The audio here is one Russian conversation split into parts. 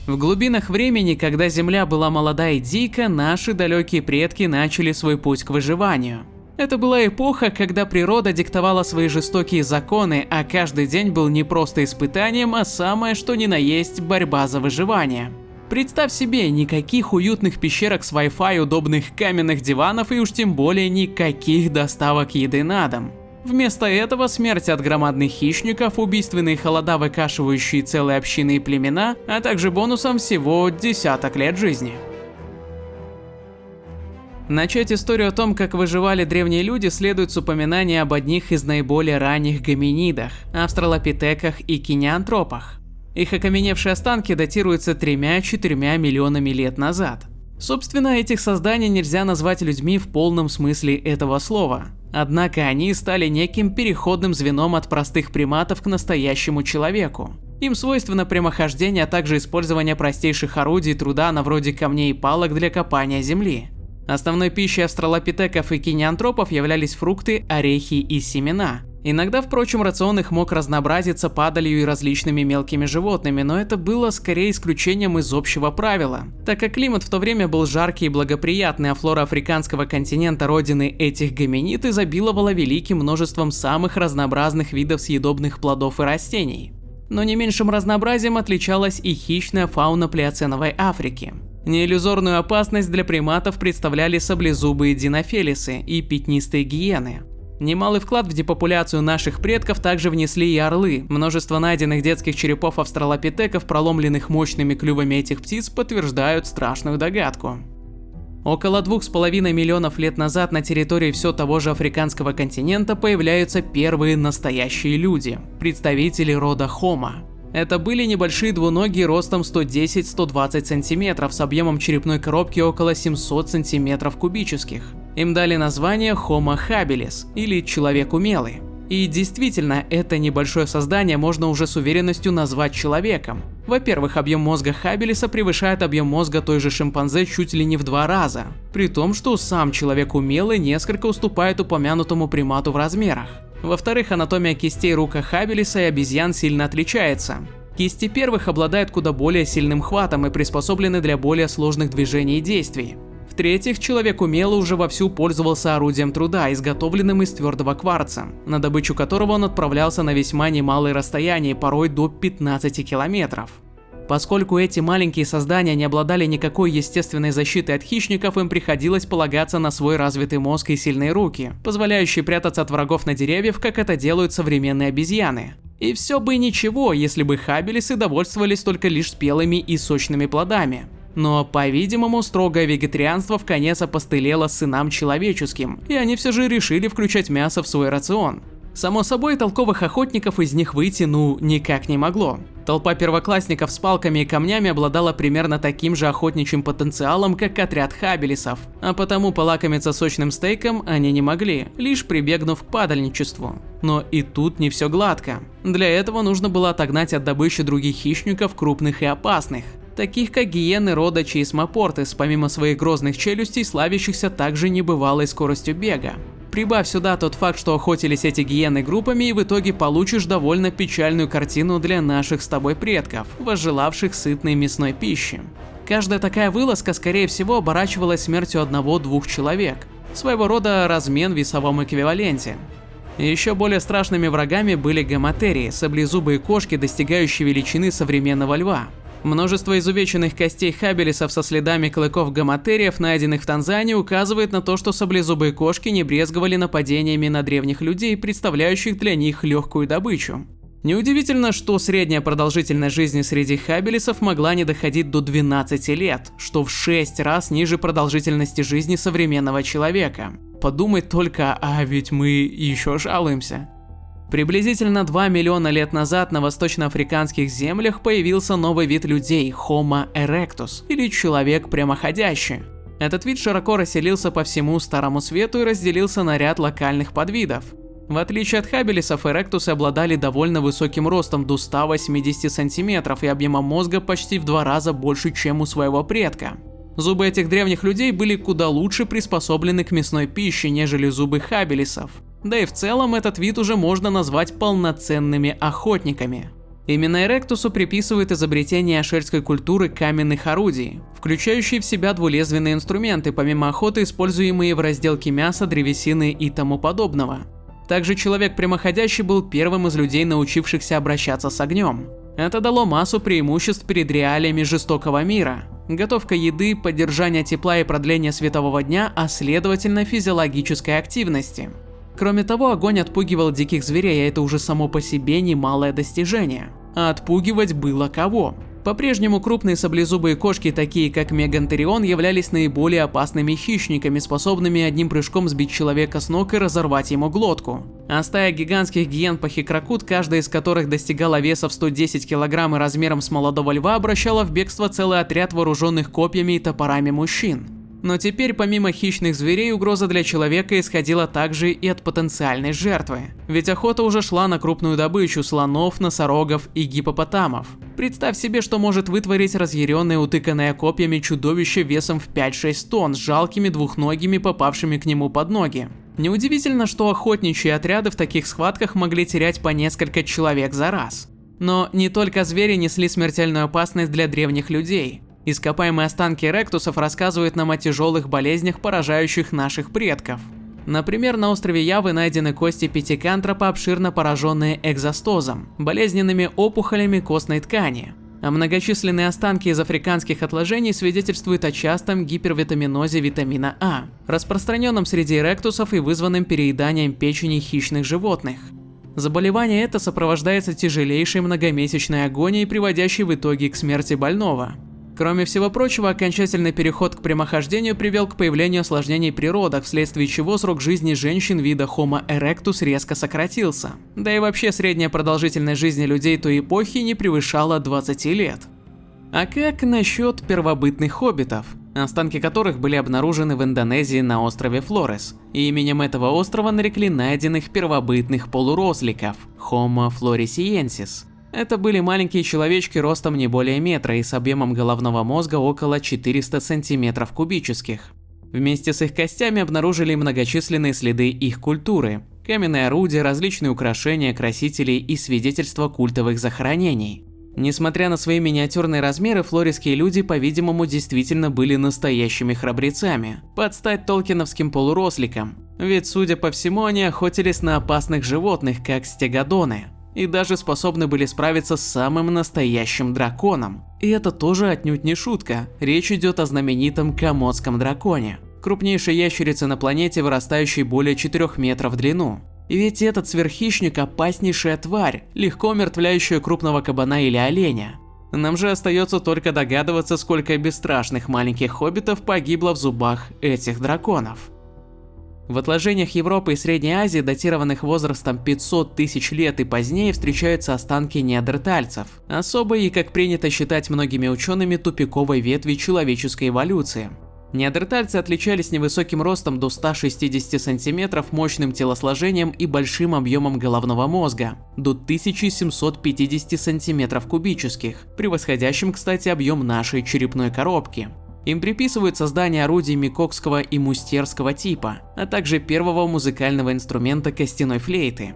В глубинах времени, когда Земля была молода и дика, наши далекие предки начали свой путь к выживанию. Это была эпоха, когда природа диктовала свои жестокие законы, а каждый день был не просто испытанием, а самое что ни на есть борьба за выживание. Представь себе, никаких уютных пещерок с Wi-Fi, удобных каменных диванов и уж тем более никаких доставок еды на дом. Вместо этого смерть от громадных хищников, убийственные холода, выкашивающие целые общины и племена, а также бонусом всего десяток лет жизни. Начать историю о том, как выживали древние люди, следует с упоминания об одних из наиболее ранних гоминидах – австралопитеках и кинеантропах. Их окаменевшие останки датируются 3–4 миллионами лет назад. Собственно, этих созданий нельзя назвать людьми в полном смысле этого слова. Однако они стали неким переходным звеном от простых приматов к настоящему человеку. Им свойственно прямохождение, а также использование простейших орудий труда на вроде камней и палок для копания земли. Основной пищей австралопитеков и кинеантропов являлись фрукты, орехи и семена. Иногда, впрочем, рацион их мог разнообразиться падалью и различными мелкими животными, но это было скорее исключением из общего правила, так как климат в то время был жаркий и благоприятный, а флора африканского континента, родины этих гоминид, изобиловала великим множеством самых разнообразных видов съедобных плодов и растений. Но не меньшим разнообразием отличалась и хищная фауна плеоценовой Африки. Неиллюзорную опасность для приматов представляли саблезубые динофелисы и пятнистые гиены. Немалый вклад в депопуляцию наших предков также внесли и орлы. Множество найденных детских черепов австралопитеков, проломленных мощными клювами этих птиц, подтверждают страшную догадку. Около 2,5 миллионов лет назад на территории все того же африканского континента появляются первые настоящие люди – представители рода Homo. Это были небольшие двуногие ростом 110–120 см с объемом черепной коробки около 700 см кубических. Им дали название Homo habilis или человек умелый. И действительно, это небольшое создание можно уже с уверенностью назвать человеком. Во-первых, объем мозга хабилиса превышает объем мозга той же шимпанзе чуть ли не в 2 раза, при том, что сам человек умелый несколько уступает упомянутому примату в размерах. Во-вторых, анатомия кистей рука хабилиса и обезьян сильно отличается. Кисти первых обладают куда более сильным хватом и приспособлены для более сложных движений и действий. В-третьих, человек умело уже вовсю пользовался орудием труда, изготовленным из твердого кварца, на добычу которого он отправлялся на весьма немалые расстояния, порой до 15 километров. Поскольку эти маленькие создания не обладали никакой естественной защитой от хищников, им приходилось полагаться на свой развитый мозг и сильные руки, позволяющие прятаться от врагов на деревьях, как это делают современные обезьяны. И все бы ничего, если бы хабилисы довольствовались только лишь спелыми и сочными плодами. Но, по-видимому, строгое вегетарианство вконец опостылело сынам человеческим, и они все же решили включать мясо в свой рацион. Само собой, толковых охотников из них выйти никак не могло. Толпа первоклассников с палками и камнями обладала примерно таким же охотничьим потенциалом, как отряд хабилисов, а потому полакомиться сочным стейком они не могли, лишь прибегнув к падальничеству. Но и тут не все гладко. Для этого нужно было отогнать от добычи других хищников, крупных и опасных, таких как гиены рода Чейсмопортес, помимо своих грозных челюстей, славящихся также небывалой скоростью бега. Прибавь сюда тот факт, что охотились эти гиены группами, и в итоге получишь довольно печальную картину для наших с тобой предков, возжелавших сытной мясной пищи. Каждая такая вылазка, скорее всего, оборачивалась смертью 1–2 человек, своего рода размен в весовом эквиваленте. Еще более страшными врагами были гоматерии, саблезубые кошки, достигающие величины современного льва. Множество изувеченных костей хабилисов со следами клыков гоматериев, найденных в Танзании, указывает на то, что саблезубые кошки не брезговали нападениями на древних людей, представляющих для них легкую добычу. Неудивительно, что средняя продолжительность жизни среди хабилисов могла не доходить до 12 лет, что в 6 раз ниже продолжительности жизни современного человека. Подумать только, а ведь мы еще жалуемся. Приблизительно 2 миллиона лет назад на восточноафриканских землях появился новый вид людей – Homo erectus, или человек прямоходящий. Этот вид широко расселился по всему Старому Свету и разделился на ряд локальных подвидов. В отличие от хабилисов, эректусы обладали довольно высоким ростом до 180 сантиметров и объемом мозга почти в 2 раза больше, чем у своего предка. Зубы этих древних людей были куда лучше приспособлены к мясной пище, нежели зубы хабилисов. Да и в целом этот вид уже можно назвать полноценными охотниками. Именно Эректусу приписывают изобретение ашерской культуры каменных орудий, включающие в себя двулезвенные инструменты, помимо охоты, используемые в разделке мяса, древесины и тому подобного. Также человек прямоходящий был первым из людей, научившихся обращаться с огнем. Это дало массу преимуществ перед реалиями жестокого мира. Готовка еды, поддержание тепла и продление светового дня, а следовательно физиологической активности. Кроме того, огонь отпугивал диких зверей, а это уже само по себе немалое достижение. А отпугивать было кого? По-прежнему крупные саблезубые кошки, такие как Мегантерион, являлись наиболее опасными хищниками, способными одним прыжком сбить человека с ног и разорвать ему глотку. А стая гигантских гиен пахикракут, каждая из которых достигала веса в 110 кг и размером с молодого льва, обращала в бегство целый отряд вооруженных копьями и топорами мужчин. Но теперь, помимо хищных зверей, угроза для человека исходила также и от потенциальной жертвы. Ведь охота уже шла на крупную добычу слонов, носорогов и гиппопотамов. Представь себе, что может вытворить разъяренное, утыканное копьями чудовище весом в 5-6 тонн с жалкими двухногими, попавшими к нему под ноги. Неудивительно, что охотничьи отряды в таких схватках могли терять по несколько человек за раз. Но не только звери несли смертельную опасность для древних людей. Ископаемые останки эректусов рассказывают нам о тяжелых болезнях, поражающих наших предков. Например, на острове Явы найдены кости пятикантропа, обширно пораженные экзостозом, болезненными опухолями костной ткани. А многочисленные останки из африканских отложений свидетельствуют о частом гипервитаминозе витамина А, распространенном среди эректусов и вызванном перееданием печени хищных животных. Заболевание это сопровождается тяжелейшей многомесячной агонией, приводящей в итоге к смерти больного. Кроме всего прочего, окончательный переход к прямохождению привел к появлению осложнений при родах, вследствие чего срок жизни женщин вида Homo erectus резко сократился. Да и вообще средняя продолжительность жизни людей той эпохи не превышала 20 лет. А как насчет первобытных хоббитов, останки которых были обнаружены в Индонезии на острове Флорес, и именем этого острова нарекли найденных первобытных полуросликов Homo floresiensis. Это были маленькие человечки ростом не более метра и с объемом головного мозга около 400 сантиметров кубических. Вместе с их костями обнаружили многочисленные следы их культуры, каменные орудия, различные украшения, красители и свидетельства культовых захоронений. Несмотря на свои миниатюрные размеры, флоресские люди, по-видимому, действительно были настоящими храбрецами, под стать толкиновским полуросликам, ведь, судя по всему, они охотились на опасных животных, как стегодоны. И даже способны были справиться с самым настоящим драконом. И это тоже отнюдь не шутка, речь идет о знаменитом комодском драконе, крупнейшей ящерице на планете, вырастающей более 4 метров в длину. И ведь этот сверххищник – опаснейшая тварь, легко умертвляющая крупного кабана или оленя. Нам же остается только догадываться, сколько бесстрашных маленьких хоббитов погибло в зубах этих драконов. В отложениях Европы и Средней Азии, датированных возрастом 500 тысяч лет и позднее, встречаются останки неандертальцев, особой и, как принято считать многими учеными, тупиковой ветви человеческой эволюции. Неандертальцы отличались невысоким ростом до 160 сантиметров, мощным телосложением и большим объемом головного мозга, до 1750 сантиметров кубических, превосходящим, кстати, объем нашей черепной коробки. Им приписывают создание орудий микокского и мустерского типа, а также первого музыкального инструмента костяной флейты.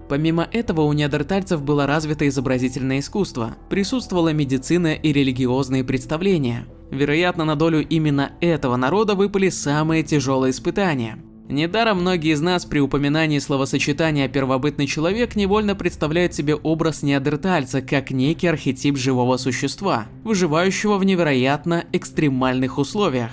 Помимо этого, у неандертальцев было развито изобразительное искусство, присутствовала медицина и религиозные представления. Вероятно, на долю именно этого народа выпали самые тяжелые испытания. Недаром многие из нас при упоминании словосочетания «первобытный человек» невольно представляют себе образ неандертальца как некий архетип живого существа, выживающего в невероятно экстремальных условиях.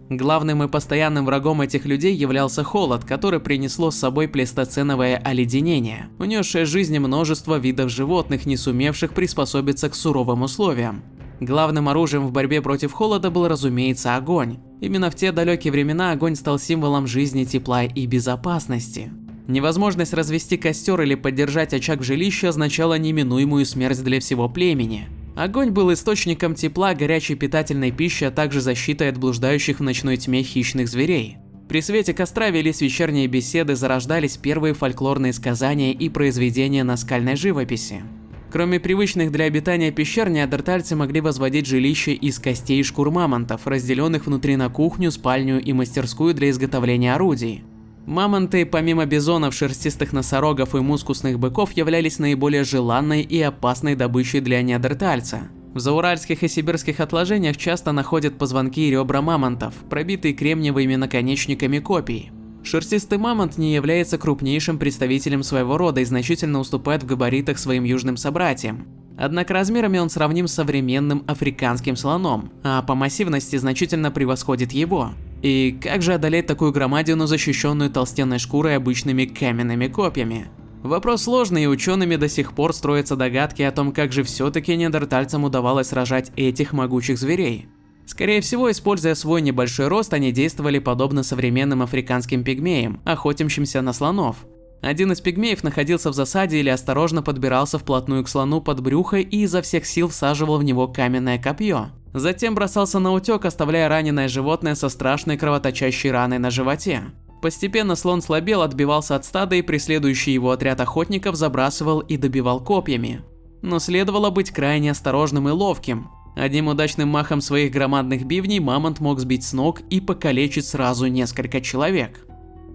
Главным и постоянным врагом этих людей являлся холод, который принесло с собой плейстоценовое оледенение, унесшее жизни множество видов животных, не сумевших приспособиться к суровым условиям. Главным оружием в борьбе против холода был, разумеется, огонь. Именно в те далекие времена огонь стал символом жизни, тепла и безопасности. Невозможность развести костер или поддержать очаг в жилище означала неминуемую смерть для всего племени. Огонь был источником тепла, горячей питательной пищи, а также защитой от блуждающих в ночной тьме хищных зверей. При свете костра велись вечерние беседы, зарождались первые фольклорные сказания и произведения наскальной живописи. Кроме привычных для обитания пещер, неандертальцы могли возводить жилища из костей и шкур мамонтов, разделенных внутри на кухню, спальню и мастерскую для изготовления орудий. Мамонты, помимо бизонов, шерстистых носорогов и мускусных быков, являлись наиболее желанной и опасной добычей для неандертальца. В зауральских и сибирских отложениях часто находят позвонки и ребра мамонтов, пробитые кремниевыми наконечниками копий. Шерстистый мамонт не является крупнейшим представителем своего рода и значительно уступает в габаритах своим южным собратьям. Однако размерами он сравним с современным африканским слоном, а по массивности значительно превосходит его. И как же одолеть такую громадину, защищенную толстенной шкурой и обычными каменными копьями? Вопрос сложный, и учеными до сих пор строятся догадки о том, как же все-таки неандертальцам удавалось сражать этих могучих зверей. Скорее всего, используя свой небольшой рост, они действовали подобно современным африканским пигмеям, охотящимся на слонов. Один из пигмеев находился в засаде или осторожно подбирался вплотную к слону под брюхо и изо всех сил всаживал в него каменное копье. Затем бросался на утек, оставляя раненое животное со страшной кровоточащей раной на животе. Постепенно слон слабел, отбивался от стада, и преследующий его отряд охотников забрасывал и добивал копьями. Но следовало быть крайне осторожным и ловким. Одним удачным махом своих громадных бивней мамонт мог сбить с ног и покалечить сразу несколько человек.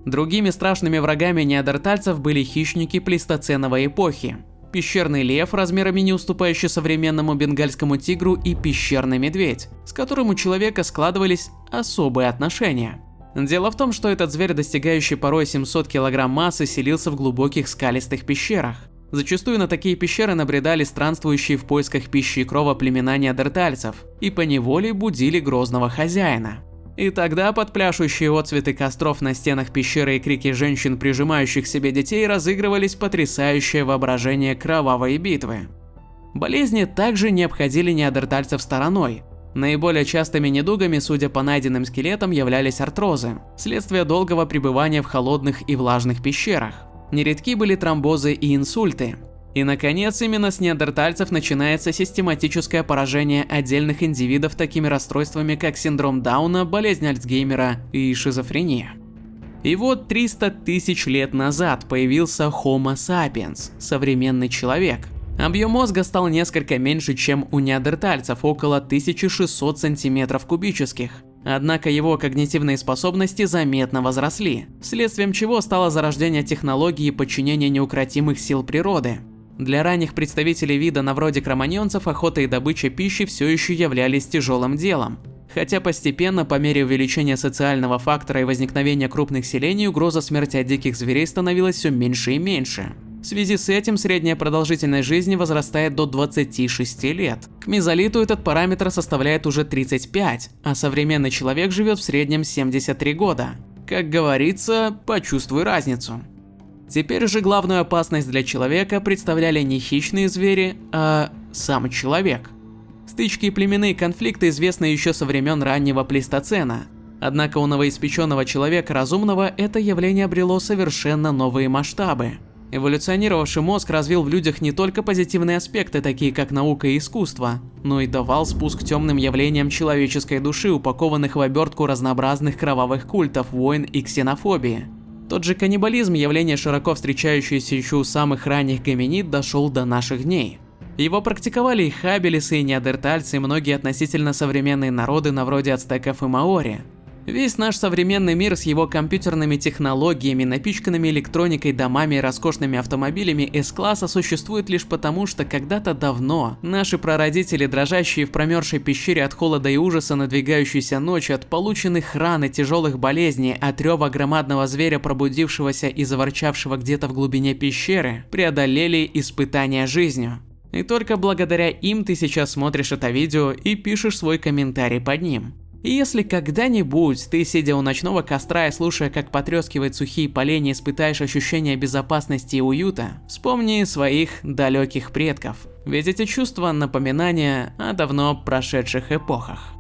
Другими страшными врагами неандертальцев были хищники плейстоценовой эпохи. Пещерный лев, размерами не уступающий современному бенгальскому тигру, и пещерный медведь, с которым у человека складывались особые отношения. Дело в том, что этот зверь, достигающий порой 700 кг массы, селился в глубоких скалистых пещерах. Зачастую на такие пещеры набредали странствующие в поисках пищи и крова племена неандертальцев и поневоле будили грозного хозяина. И тогда под пляшущие отцветы костров на стенах пещеры и крики женщин, прижимающих к себе детей, разыгрывались потрясающее воображение кровавой битвы. Болезни также не обходили неандертальцев стороной. Наиболее частыми недугами, судя по найденным скелетам, являлись артрозы, следствие долгого пребывания в холодных и влажных пещерах. Нередки были тромбозы и инсульты. И, наконец, именно с неандертальцев начинается систематическое поражение отдельных индивидов такими расстройствами, как синдром Дауна, болезнь Альцгеймера и шизофрения. И вот 300 тысяч лет назад появился Homo sapiens, современный человек. Объем мозга стал несколько меньше, чем у неандертальцев, около 1600 сантиметров кубических. Однако его когнитивные способности заметно возросли, следствием чего стало зарождение технологии подчинения неукротимых сил природы. Для ранних представителей вида на вроде кроманьонцев охота и добыча пищи все еще являлись тяжелым делом. Хотя постепенно, по мере увеличения социального фактора и возникновения крупных селений, угроза смерти от диких зверей становилась все меньше и меньше. В связи с этим средняя продолжительность жизни возрастает до 26 лет. К мезолиту этот параметр составляет уже 35, а современный человек живет в среднем 73 года. Как говорится, почувствуй разницу. Теперь же главную опасность для человека представляли не хищные звери, а сам человек. Стычки и племенные конфликты известны еще со времен раннего плейстоцена. Однако у новоиспеченного человека разумного это явление обрело совершенно новые масштабы. Эволюционировавший мозг развил в людях не только позитивные аспекты, такие как наука и искусство, но и давал спуск темным явлениям человеческой души, упакованных в обертку разнообразных кровавых культов, войн и ксенофобии. Тот же каннибализм, явление широко встречающееся еще у самых ранних гоминид, дошел до наших дней. Его практиковали и хаббелисы, и неандертальцы, и многие относительно современные народы на вроде ацтеков и маори. Весь наш современный мир с его компьютерными технологиями, напичканными электроникой, домами и роскошными автомобилями S-класса существует лишь потому, что когда-то давно наши прародители, дрожащие в промерзшей пещере от холода и ужаса надвигающейся ночи, от полученных ран и тяжелых болезней, от рева громадного зверя, пробудившегося и заворчавшего где-то в глубине пещеры, преодолели испытания жизнью. И только благодаря им ты сейчас смотришь это видео и пишешь свой комментарий под ним. И если когда-нибудь ты, сидя у ночного костра и слушая, как потрескивают сухие поленья, испытаешь ощущение безопасности и уюта, вспомни своих далеких предков. Ведь эти чувства – напоминания о давно прошедших эпохах.